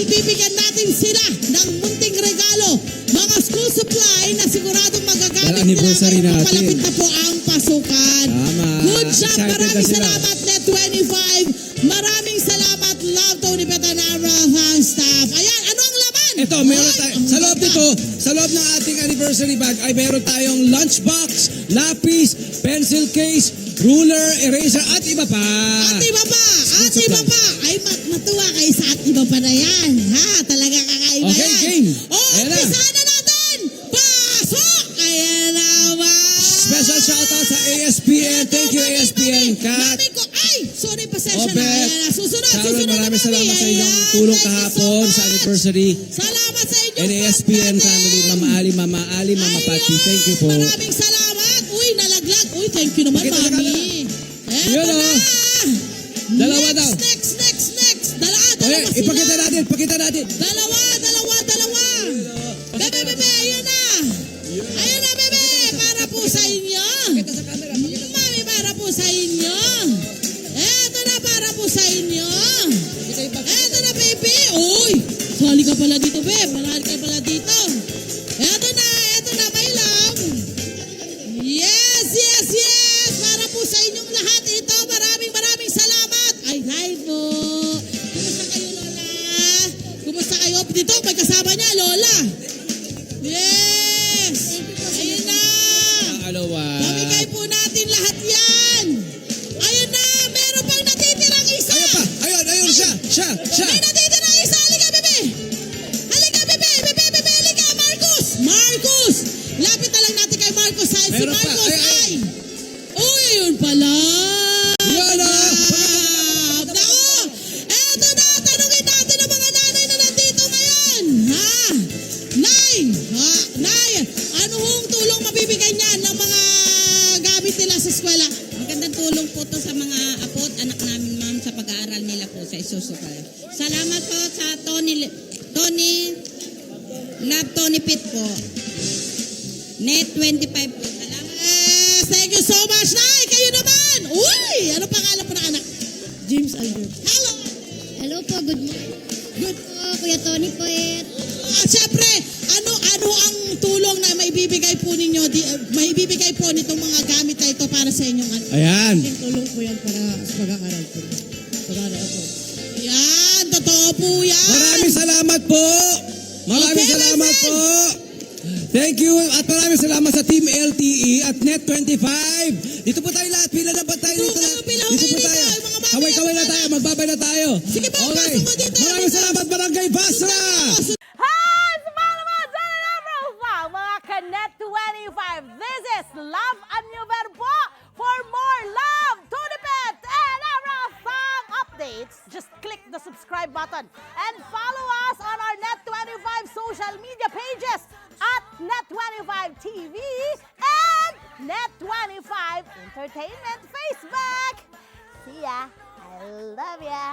Dahil bibigyan natin sila ng munting regalo. Mga school supply na siguradong magagamit nila anniversary ngayong natin. papalapit na po ang pasukan. Tama. Good job. Excited Maraming na sila. salamat, Net25. Maraming salamat, Love Tony Petanara fan staff. Ayan, ano ang laman? Ito, meron Ay, tayo. ang Sa loob ganda. nito, sa loob ng ating anniversary bag ay meron tayong lunchbox, lapis, pencil case, ruler, eraser, at iba pa. At iba pa, at School iba supply. pa. Ay, matuwa kayo sa at iba pa na yan. Ha, talaga kakaiba Okay, yan. game. Oh, Ayan na. umpisahan na natin. Pasok! Ayan naman. Special shoutout sa ASPN. Thank you, ASPN. Kat. Mami ko, ay, sorry, pasensya na. Obet. Ayan na, susunod Sharon, na, maraming Mami. salamat sa inyong Ayan, tulong thank you kahapon so sa much. anniversary. Salamat sa inyong And ASPN fan family, natin. Mama Ali, Mama Ali, Mama Pachi. Thank you po. Maraming salamat. Uy, nalaglag. Uy, thank you naman, Pakita sa Mami. Yun, Eto na. oh. Dalawa Next, daw. Next. Okay, Dalawa ipakita sila. natin, pakita natin. Dalawa. Bebe, ayan na. Ayan na, bebe. Para po sa inyo. Pakita sa camera. Mami, para po sa inyo. Eto na, para po sa inyo. Eto na, baby. Uy, sali ka pala dito, babe. Malaki ka pala dito. Eto na, my love. Yes. Para po sa inyong lahat ito. Maraming salamat. Ay, hi po. Kumusta kayo, Lola? Kumusta kayo? Dito, may kasama niya, Lola. Yes. Ayun na. Alawa. Pamigay po natin lahat yan. Ayun na, meron pang natitirang isa. Ayun pa, ayun, siya. May natitirang isa. Halika, bebe. Bebe, halika, Marcus. Lapit na lang natin kay Marcus. Si Meron pa. Marcus Ay. ay. Uy, ayun pala. Yun, oh. Nako, eto na. Tanungin natin ang mga nanay na nandito ngayon. Ha? Nay, ano hong tulong mabibigay niyan ng mga gamit nila sa eskwela? Magandang tulong po to sa mga apo at anak namin, ma'am, sa pag-aaral nila po sa Isusukal. Salamat po sa Tony Pitt po. Net25 po. Salamat. Yes, thank you so much, Nay. Kayo naman. Uy, ano pangalan po ng anak? James Albert. Hello. Hello po, good morning. Good po, Kuya Tony po eh. At syempre, ano ang tulong na maibibigay po ninyo, maibibigay po nitong mga gamit na ito para sa inyong anak? Ayan. Tulong po yan para sa pag-aaral po. Pag-aaral po. Yan, totoo po yan. Maraming salamat po. Maraming Okay, salamat my friend. po. Thank you. At maraming salamat sa Team LTE at Net25. Dito po tayo lahat. Pila na ba tayo dito lahat? Pila Dito kayo po dito, tayo. yung mga baboy Kaway-kaway na na tayo. Magbabay na tayo. Sige po, Okay. pasok mo dito. Maraming salamat, Barangay Basra. Hi! Sa mga naman, dyan na naman mga Kanet 25. This is Love and New Verbo. For more love, Tunipet, and Arafang updates, just click the subscribe button and follow us on our Net25 social media pages at Net25 TV and Net25 Entertainment Facebook. See ya. I love ya.